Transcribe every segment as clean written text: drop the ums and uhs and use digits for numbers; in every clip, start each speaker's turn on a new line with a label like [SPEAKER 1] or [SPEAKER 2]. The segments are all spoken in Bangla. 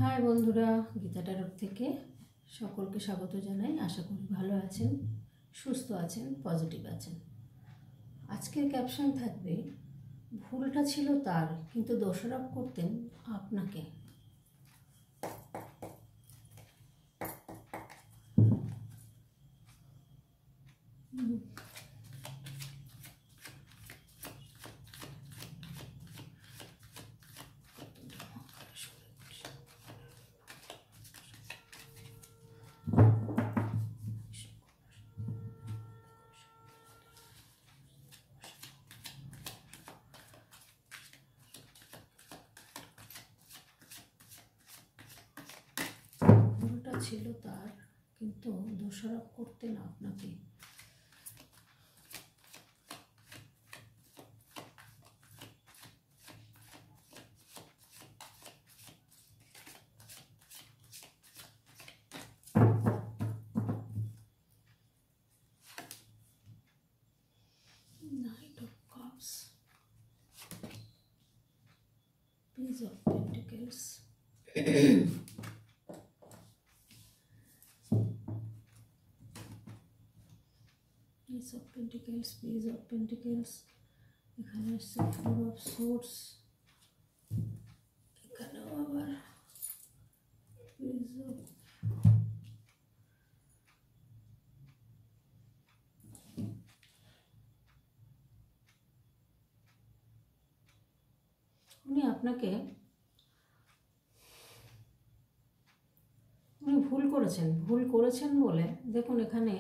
[SPEAKER 1] হাই বন্ধুরা, গীতা ট্যারোট থেকে সকলকে স্বাগত জানাই। আশা করি ভালো আছেন, সুস্থ আছেন, পজিটিভ আছেন। আজকের ক্যাপশন থাকবে, ভুলটা ছিল তার কিন্তু দোষারোপ করতেন আপনাকে। ভুলটা ছিল তার কিন্তু দোষারোপ করতেন আপনাকে। Knight of Cups, Page of Pentacles, Ace of Pentacles, Page of Pentacles, এখানে আসছে Four of Swords, এখানেও আবার Page of উনি আপনাকে ভুল করেছেন বলে দেখুন এখানে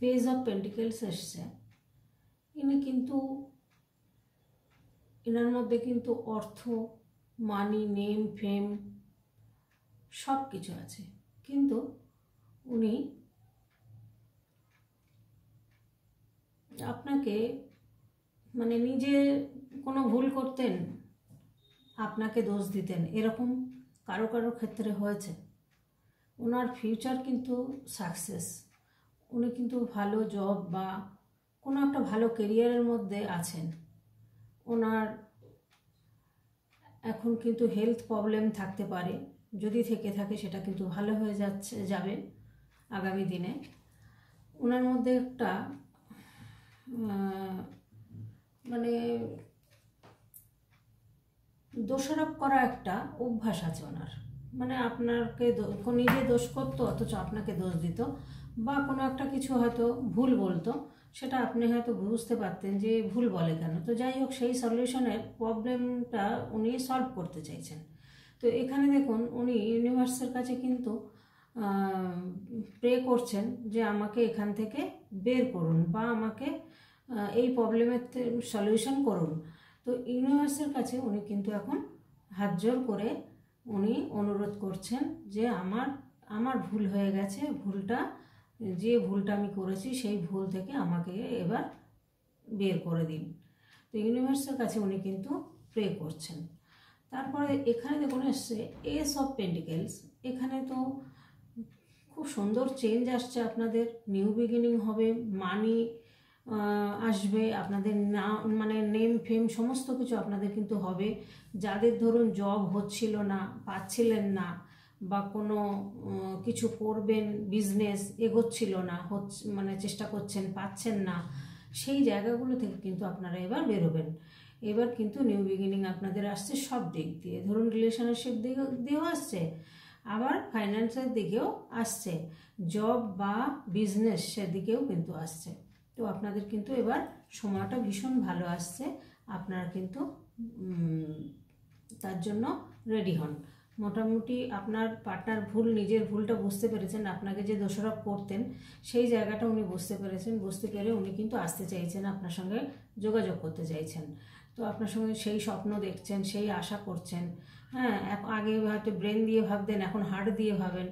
[SPEAKER 1] পেজ অফ পেন্টিকেলস এসছে। ইনি কিন্তু এনার মধ্যে কিন্তু অর্থ, মানি, নেম, ফেম সব কিছু আছে, কিন্তু উনি আপনাকে মানে নিজে কোনো ভুল করতেন আপনাকে দোষ দিতেন, এরকম কারো কারো ক্ষেত্রে হয়েছে। ওনার ফিউচার কিন্তু সাকসেস, উনি কিন্তু ভালো জব বা কোনো একটা ভালো কেরিয়ারের মধ্যে আছেন। ওনার এখন কিন্তু হেলথ প্রবলেম থাকতে পারে, যদি থেকে থাকে সেটা কিন্তু ভালো হয়ে যাবে আগামী দিনে। ওনার মধ্যে একটা মানে দোষারোপ করা একটা অভ্যাস আছে ওনার, মানে আপনাকে নিজে দোষ করতো অথচ আপনাকে দোষ দিত, বা কোনো একটা কিছু হয়তো ভুল বলতো, সেটা আপনি হয়তো বুঝতে পারতেন যে ভুল বলে কেন। তো যাই হোক, সেই সলিউশনের প্রবলেমটা উনি সলভ করতে চাইছেন। তো এখানে দেখুন উনি ইউনিভার্সের কাছে কিন্তু প্রে করছেন যে আমাকে এখান থেকে বের করুন বা আমাকে এই প্রবলেমের সলিউশন করুন। তো ইউনিভার্সের কাছে উনি কিন্তু এখন হাত জোর করে উনি অনুরোধ করছেন যে আমার ভুল হয়ে গেছে, যে ভুলটা আমি করেছি সেই ভুল থেকে আমাকে এবার বের করে দিন। তো ইউনিভার্সের কাছে উনি কিন্তু প্রে করছেন। তারপরে এখানে দেখুন এসছে এস অফ পেন্টিকেলস। এখানে তো খুব সুন্দর চেঞ্জ আসছে, আপনাদের নিউ বিগিনিং হবে, মানি আসবে, আপনাদের মানে নেম ফেম সমস্ত কিছু আপনাদের কিন্তু হবে। যাদের ধরুন জব হচ্ছিল না, পাচ্ছিলেন না, বা কোনো কিছু করবেন, বিজনেস এগোচ্ছিল না, মানে চেষ্টা করছেন, পাচ্ছেন না, সেই জায়গাগুলো থেকে কিন্তু আপনারা এবার বেরোবেন। এবার কিন্তু নিউ বিগিনিং আপনাদের আসছে সব দিক দিয়ে, ধরুন রিলেশনশিপ দিয়েও আসছে, আবার ফাইন্যান্সের দিকেও আসছে, জব বা বিজনেস সেদিকেও কিন্তু আসছে। তো আপনাদের কিন্তু এবার সময়টা ভীষণ ভালো আসছে, আপনারা কিন্তু তার জন্য রেডি হন। মোটামুটি আপনার পার্টনার নিজের ভুলটা বুঝতে পেরেছেন, আপনাকে যে দোষারোপ করতেন সেই জায়গাটা উনি বুঝতে পেরেছেন, বুঝতে পেরে উনি কিন্তু আসতে চাইছেন, আপনার সঙ্গে যোগাযোগ করতে চাইছেন। তো আপনার সঙ্গে সেই স্বপ্ন দেখছেন, সেই আশা করছেন। হ্যাঁ, আগে হয়তো ব্রেন দিয়ে ভাবতেন, এখন হার্ট দিয়ে ভাবেন।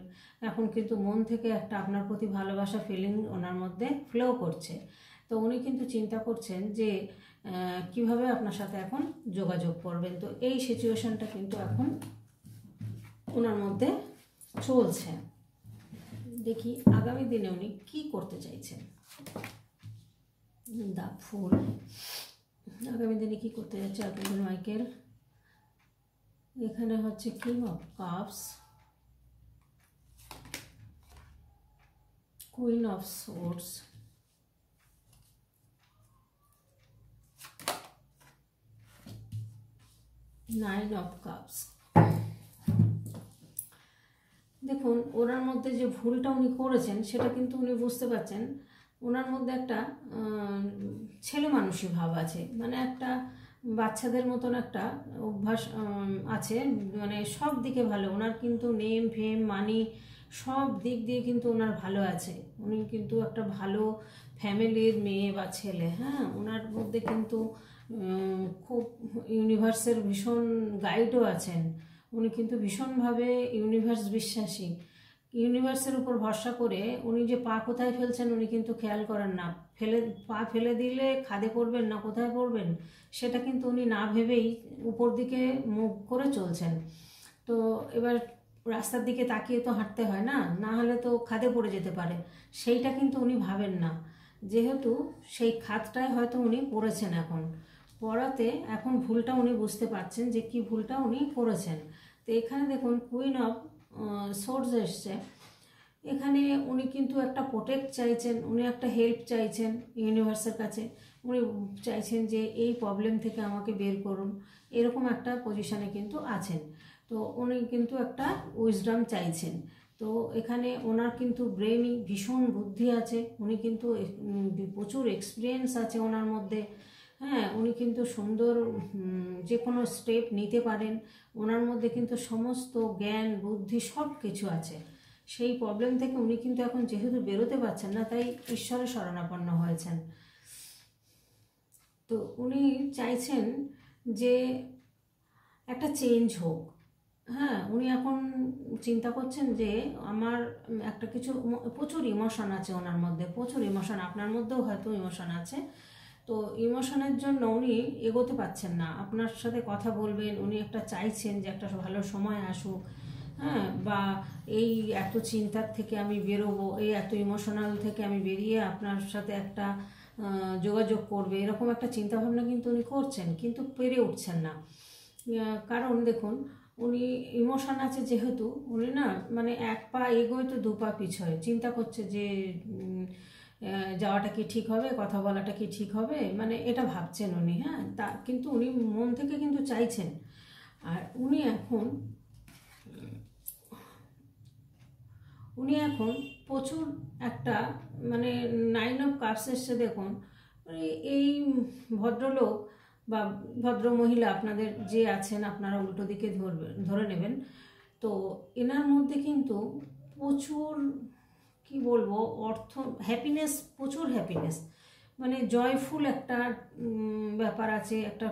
[SPEAKER 1] এখন কিন্তু মন থেকে একটা আপনার প্রতি ভালোবাসা ফিলিং ওনার মধ্যে ফ্লো করছে। তো উনি কিন্তু চিন্তা করছেন যে কিভাবে আপনার সাথে এখন যোগাযোগ করবেন। তো এই সিচুয়েশনটা কিন্তু এখন ওনার মধ্যে চলছে। দেখি আগামী দিনে উনি কি করতে চাইছেন। দা ফুল, আগামী দিনে কি করতে যাচ্ছে আপনাদের মাইকেল। এখানে হচ্ছে king of cups, queen of swords, nine of cups. দেখুন ওনার মধ্যে যে ভুলটা উনি করেছেন সেটা কিন্তু উনি বুঝতে পারছেন। ওনার মধ্যে একটা ছেলে মানুষই ভাব আছে, মানে একটা বাচ্চাদের মতন একটা অভ্যাস আছে, মানে সব দিকে ভালো। ওনার কিন্তু নেম ফেম মানি সব দিক দিয়ে কিন্তু ওনার ভালো আছে। উনি কিন্তু একটা ভালো ফ্যামিলির মেয়ে বা ছেলে। হ্যাঁ, ওনার মধ্যে কিন্তু খুব ইউনিভার্সের ভীষণ গাইডও আছেন। উনি কিন্তু ভীষণভাবে ইউনিভার্স বিশ্বাসী। ইউনিভার্সের উপর ভরসা করে উনি যে পা কোথায় ফেলছেন উনি কিন্তু খেয়াল করেন না। পা ফেলে দিলে খাদে পড়বেন না কোথায় পড়বেন সেটা কিন্তু উনি না ভেবেই উপর দিকে মুখ করে চলছেন। তো এবার রাস্তার দিকে তাকিয়ে তো হাঁটতে হয় না, না হলে তো খাদে পড়ে যেতে পারে, সেইটা কিন্তু উনি ভাবেন না। যেহেতু সেই খাদটায় হয়তো উনি পড়েছেন, এখন পড়াতে এখন ভুলটা উনি বুঝতে পারছেন যে কি ভুলটা উনি করেছেন। তো এখানে দেখুন কুইন অফ সোর্স এসছে। এখানে উনি কিন্তু একটা প্রোটেক্ট চাইছেন, উনি একটা হেল্প চাইছেন ইউনিভার্সের কাছে। উনি চাইছেন যে এই প্রবলেম থেকে আমাকে বের করুন, এরকম একটা পজিশনে কিন্তু আছেন। তো উনি কিন্তু একটা উইজডম চাইছেন। তো এখানে ওনার কিন্তু ব্রেনই ভীষণ বুদ্ধি আছে, উনি কিন্তু প্রচুর এক্সপিরিয়েন্স আছে ওনার মধ্যে। হ্যাঁ, উনি কিন্তু সুন্দর যে কোনো স্টেপ নিতে পারেন। ওনার মধ্যে কিন্তু সমস্ত জ্ঞান বুদ্ধি সব কিছু আছে। সেই প্রবলেম থেকে উনি কিন্তু এখন যেহেতু বেরোতে পারছেন না, তাই ঈশ্বরের শরণাপন্ন হয়েছেন। তো উনি চাইছেন যে একটা চেঞ্জ হোক। হ্যাঁ, উনি এখন চিন্তা করছেন যে আমার একটা কিছু প্রচুর ইমোশন আছে ওনার মধ্যে, প্রচুর ইমোশন। আপনার মধ্যেও হয়তো ইমোশন আছে। তো ইমোশনের জন্য উনি এগোতে পারছেন না। আপনার সাথে কথা বলবেন, উনি একটা চাইছেন যে একটা ভালো সময় আসুক। হ্যাঁ, বা এই এত চিন্তার থেকে আমি বেরোবো, এই এত ইমোশনাল থেকে আমি বেরিয়ে আপনার সাথে একটা যোগাযোগ করবে, এরকম একটা চিন্তাভাবনা কিন্তু উনি করছেন, কিন্তু পেরে উঠছেন না। কারণ দেখুন উনি ইমোশন আছে যেহেতু, উনি না মানে এক পা এগোয় তো দু পা পিছয়, চিন্তা করছে যে যাওয়াটা কি ঠিক হবে, কথা বলাটা কি ঠিক হবে, মানে এটা ভাবছেন উনি। হ্যাঁ, তা কিন্তু উনি মন থেকে কিন্তু চাইছেন। আর উনি এখন প্রচুর একটা মানে নাইন অফ কাপস এসছে। দেখুন এই ভদ্রলোক বা ভদ্র মহিলা আপনাদের যে আছেন, আপনারা উল্টো দিকে ধরে নেবেন। তো এনার মধ্যে কিন্তু প্রচুর কি বলবো অর্থ, হ্যাপিনেস, প্রচুর হ্যাপিনেস, মানে জয়ফুল একটা ব্যাপার আছে, একটা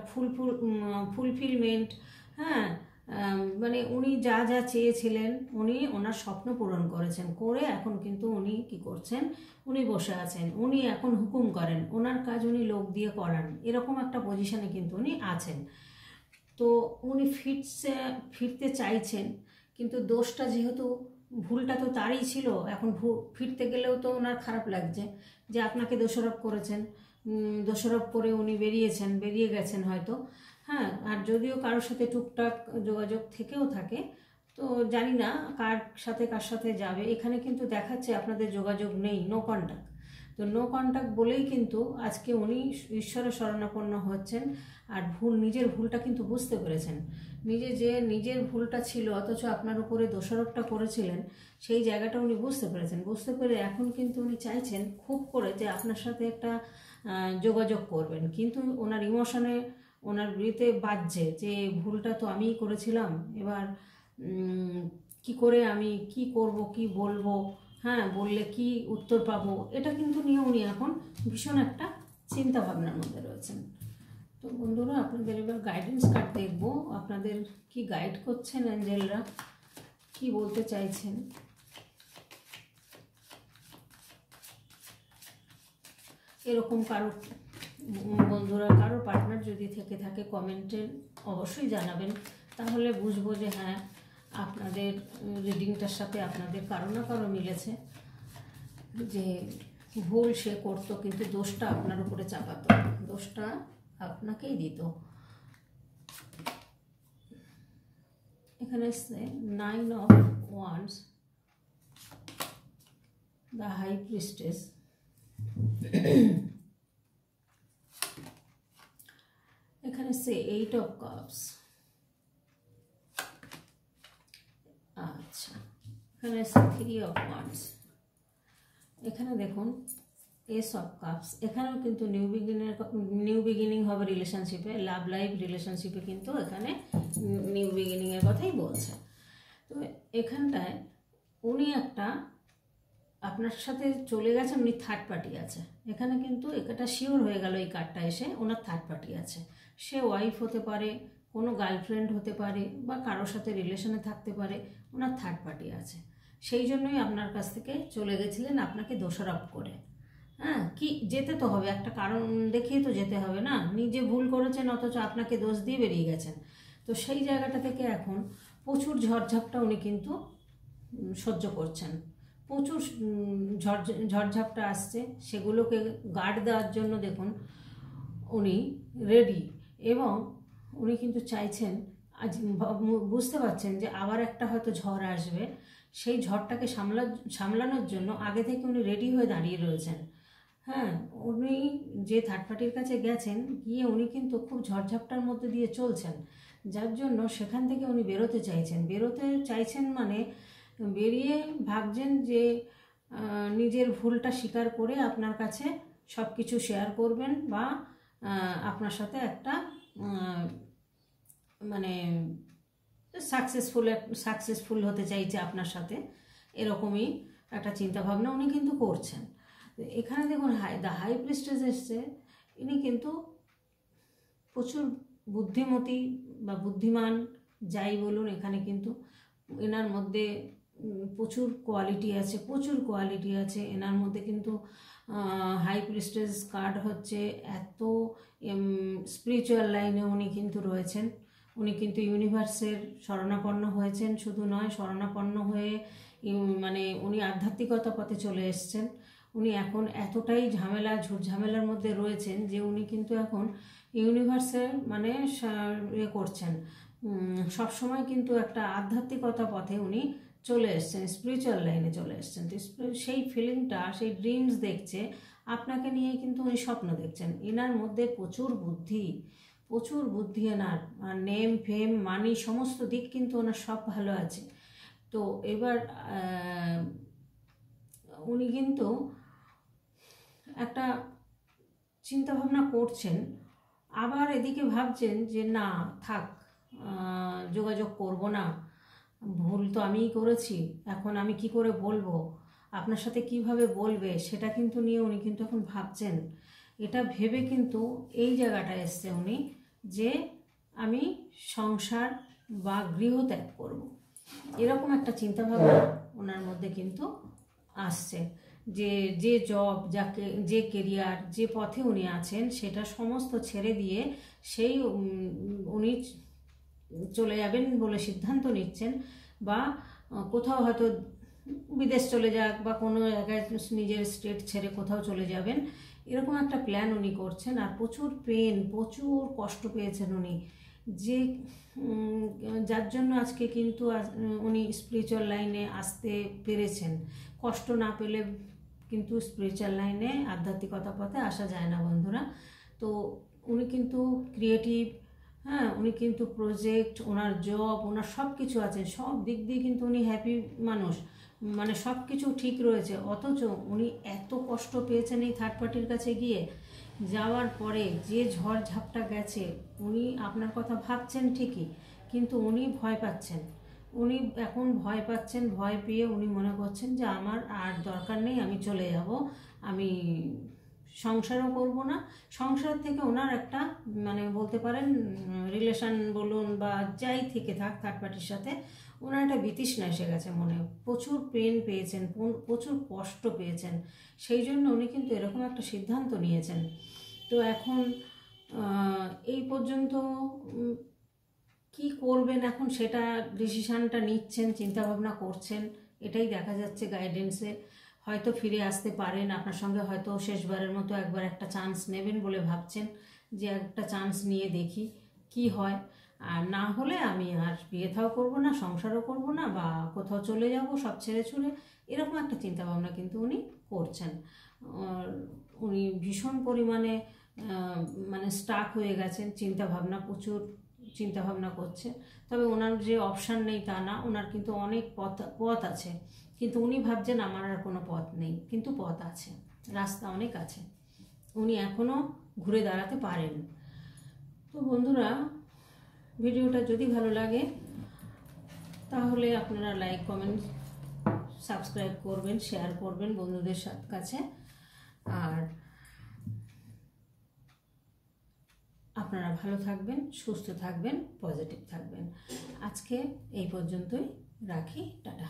[SPEAKER 1] ফুলফিলমেন্ট। হ্যাঁ, মানে উনি যা যা চেয়েছিলেন উনি ওনার স্বপ্ন পূরণ করেছেন, করে এখন কিন্তু উনি কি করছেন, উনি বসে আছেন, উনি এখন হুকুম করেন, ওনার কাজ উনি লোক দিয়ে করান, এরকম একটা পজিশনে কিন্তু উনি আছেন। তো উনি ফিরতে চাইছেন, কিন্তু দোষটা যেহেতু, ভুলটা তো তারই ছিল, এখন ফিরতে গেলেও তো ওনার খারাপ লাগছে যে আপনাকে দোষারোপ করেছেন। দোষারোপ করে উনি বেরিয়ে গেছেন হয়তো। হ্যাঁ, আর যদিও কারোর সাথে টুকটাক যোগাযোগ থেকেও থাকে, তো জানি না কার সাথে যাবে। এখানে কিন্তু দেখাচ্ছে আপনাদের যোগাযোগ নেই, নো কন্ট্যাক্ট। তো নো কন্ট্যাক্ট বলেই কিন্তু আজকে উনি ঈশ্বরের শরণাপন্ন হচ্ছেন। আর নিজের ভুলটা কিন্তু বুঝতে পেরেছেন। নিজের ভুলটা ছিল অথচ আপনার উপরে দোষারোপটা করেছিলেন, সেই জায়গাটা উনি বুঝতে পেরেছেন। বুঝতে পেরে এখন কিন্তু উনি চাইছেন খুব করে যে আপনার সাথে একটা যোগাযোগ করবেন, কিন্তু ওনার ইমোশনে ওনার বিয়েতে বাজছে যে ভুলটা তো আমিই করেছিলাম, এবার কি করে আমি কি করব, কি বলবো, হ্যাঁ বললে কি উত্তর পাবো, এটা কিন্তু নিয়ে উনি এখন ভীষণ একটা চিন্তা ভাবনার মধ্যে রয়েছেন। তো বন্ধুরা, আপনাদের এবার গাইডেন্স কার্ড দেখবো, আপনাদের কি গাইড করছেন অ্যাঞ্জেলরা, কি বলতে চাইছেন। এরকম কারো বন্ধুরা, কারো পার্টনার যদি থেকে থাকে কমেন্টে অবশ্যই জানাবেন, তাহলে বুঝবো যে হ্যাঁ আপনাদের রিডিংটার সাথে আপনাদের কারো না কারো মিলেছে, যে ভুল সে করতো কিন্তু দোষটা আপনার উপরে চাপাতো, দোষটা আপনাকেই দিত। এখানে এসছে 9 of Wands, the High Priestess, এখানে এসছে 8 of Cups, আচ্ছা এখানে এসছে 3 of Wands, এখানে দেখুন এস অফ কাপস। এখানেও কিন্তু নিউ বিগিনিং হবে রিলেশনশিপে, লাভ লাইফ রিলেশনশিপে, কিন্তু এখানে নিউ বিগিনিংয়ের কথাই বলছে। তো এখানটায় উনি একটা আপনার সাথে চলে গেছেন, উনি থার্ড পার্টি আছে এখানে, কিন্তু এটা শিওর হয়ে গেল এই কার্ডটা এসে, ওনার থার্ড পার্টি আছে। সে ওয়াইফ হতে পারে, কোনো গার্লফ্রেন্ড হতে পারে, বা কারোর সাথে রিলেশনে থাকতে পারে, ওনার থার্ড পার্টি আছে। সেই জন্যই আপনার কাছ থেকে চলে গেছিলেন, আপনাকে দোষারোপ করে। হ্যাঁ, কি যেতে তো হবে, একটা কারণ দেখিয়ে তো যেতে হবে না। নিজে ভুল করেছেন অথচ আপনাকে দোষ দিয়ে বেরিয়ে গেছেন। তো সেই জায়গাটা থেকে এখন প্রচুর ঝড়ঝাপটা উনি কিন্তু সহ্য করছেন। প্রচুর ঝড়ঝাপটা আসছে, সেগুলোকে গার্ড দেওয়ার জন্য দেখুন উনি রেডি, এবং উনি কিন্তু চাইছেন, আজ বুঝতে পারছেন যে আবার একটা হয়তো ঝড় আসবে, সেই ঝড়টাকে সামলানোর জন্য আগে থেকে উনি রেডি হয়ে দাঁড়িয়ে রয়েছেন। হ্যাঁ, উনি যে থার্ড পার্টির কাছে গেছেন, গিয়ে উনি কিন্তু খুব ঝড়ঝাপটার মধ্যে দিয়ে চলছেন, যার জন্য সেখান থেকে উনি বেরোতে চাইছেন মানে বেরিয়ে ভাবছেন যে নিজের ভুলটা স্বীকার করে আপনার কাছে সব কিছু শেয়ার করবেন, বা আপনার সাথে একটা মানে সাকসেসফুল হতে চাইছে আপনার সাথে, এরকমই একটা চিন্তাভাবনা উনি কিন্তু করছেন। এখানে দেখুন দ্য হাই প্রিস্টেস এসছে, ইনি কিন্তু প্রচুর বুদ্ধিমতী বা বুদ্ধিমান যাই বলুন, এখানে কিন্তু এনার মধ্যে প্রচুর কোয়ালিটি আছে এনার মধ্যে। কিন্তু হাই প্রিস্টেস কার্ড হচ্ছে এত স্পিরিচুয়াল লাইনে উনি কিন্তু রয়েছেন। উনি কিন্তু ইউনিভার্সের শরণাপন্ন হয়েছেন, শুধু নয় শরণাপন্ন হয়ে মানে উনি আধ্যাত্মিকতা পথে চলে এসছেন। উনি এখন এতটাই ঝামেলার মধ্যে রয়েছেন যে উনি কিন্তু এখন ইউনিভার্সের মানে করছেন, সবসময় কিন্তু একটা আধ্যাত্মিকতা পথে উনি চলে এসছেন, স্পিরিচুয়াল লাইনে চলে এসছেন। তো সেই ফিলিংটা, সেই ড্রিমস দেখছে আপনাকে নিয়ে, কিন্তু উনি স্বপ্ন দেখছেন। এনার মধ্যে প্রচুর বুদ্ধি এনার, নেম ফেম মানি সমস্ত দিক কিন্তু ওনার সব ভালো আছে। তো এবার উনি কিন্তু একটা চিন্তাভাবনা করছেন, আবার এদিকে ভাবছেন যে না থাক, যোগাযোগ করব না, ভুল তো আমিই করেছি, এখন আমি কি করে বলবো, আপনার সাথে কিভাবে বলবে, সেটা কিন্তু নিয়ে উনি কিন্তু এখন ভাবছেন। এটা ভেবে কিন্তু এই জায়গাটা এসছে উনি, যে আমি সংসার বা গৃহত্যাগ করব, এরকম একটা চিন্তাভাবনা ওনার মধ্যে কিন্তু আসছে। যে জব, যে কেরিয়ার, যে পথে উনি আছেন, সেটা সমস্ত ছেড়ে দিয়ে সেই উনি চলে যাবেন বলে সিদ্ধান্ত নিচ্ছেন, বা কোথাও হয়তো বিদেশ চলে যাক, বা কোনো জায়গায় নিজের স্টেট ছেড়ে কোথাও চলে যাবেন, এরকম একটা প্ল্যান উনি করছেন। আর প্রচুর কষ্ট পেয়েছেন উনি, যে যার জন্য আজকে কিন্তু উনি স্পিরিচুয়াল লাইনে আসতে পেরেছেন। কষ্ট না পেলে কিন্তু স্পিরিচুয়াল লাইনে, আধ্যাত্মিকতা পথে আসা যায় না বন্ধুরা। তো উনি কিন্তু ক্রিয়েটিভ, হ্যাঁ, উনি কিন্তু প্রজেক্ট, ওনার জব, ওনার সব কিছু আছে, সব দিক দিয়ে কিন্তু উনি হ্যাপি মানুষ, মানে সব কিছু ঠিক রয়েছে। অথচ উনি এত কষ্ট পেয়েছেন এই থার্ড পার্টির কাছে গিয়ে, যাওয়ার পরে যে ঝড় ঝাপটা গেছে, উনি আপনার কথা ভাবছেন ঠিকই, কিন্তু উনি ভয় পাচ্ছেন। ভয় পেয়ে উনি মনে করছেন যে আমার আর দরকার নেই, আমি চলে যাব, আমি সংসারও করব না। সংসার থেকে ওনার একটা মানে বলতে পারেন রিলেশন বলুন বা যাই থেকে থাক থার্ড পার্টির সাথে, ওনার একটা বিতৃষ্ণা এসে গেছে মনে, প্রচুর পেন পেয়েছেন, প্রচুর কষ্ট পেয়েছেন। সেই জন্য উনি কিন্তু এরকম একটা সিদ্ধান্ত নিয়েছেন। তো এখন এই পর্যন্ত কি করবেন এখন, সেটা ডিসিশানটা নিচ্ছেন, চিন্তাভাবনা করছেন, এটাই দেখা যাচ্ছে গাইডেন্সে। হয়তো ফিরে আসতে পারেন আপনার সঙ্গে, হয়তো শেষবারের মতো একবার একটা চান্স নেবেন বলে ভাবছেন, যে একটা চান্স নিয়ে দেখি কি হয়। আর না হলে আমি আর বিয়ে থাও করবো না, সংসারও করবো না, বা কোথাও চলে যাব সব ছেড়ে ছুড়ে, এরকম একটা চিন্তাভাবনা কিন্তু উনি করছেন। আর উনি ভীষণ পরিমাণে মানে স্টাক হয়ে গেছেন, চিন্তাভাবনা প্রচুর চিন্তাভাবনা করছে। তবে ওনার যে অপশান নেই তা না, ওনার কিন্তু অনেক পথ আছে, কিন্তু উনি ভাবছেন আমার আর কোনো পথ নেই, কিন্তু পথ আছে, রাস্তা অনেক আছে, উনি এখনও ঘুরে দাঁড়াতে পারেন। তো বন্ধুরা, ভিডিওটা যদি ভালো লাগে তাহলে আপনারা লাইক, কমেন্ট, সাবস্ক্রাইব করবেন, শেয়ার করবেন বন্ধুদের কাছে। আর আপনারা ভালো থাকবেন, সুস্থ থাকবেন, পজিটিভ থাকবেন। আজকে এই পর্যন্তই রাখি, টাটা।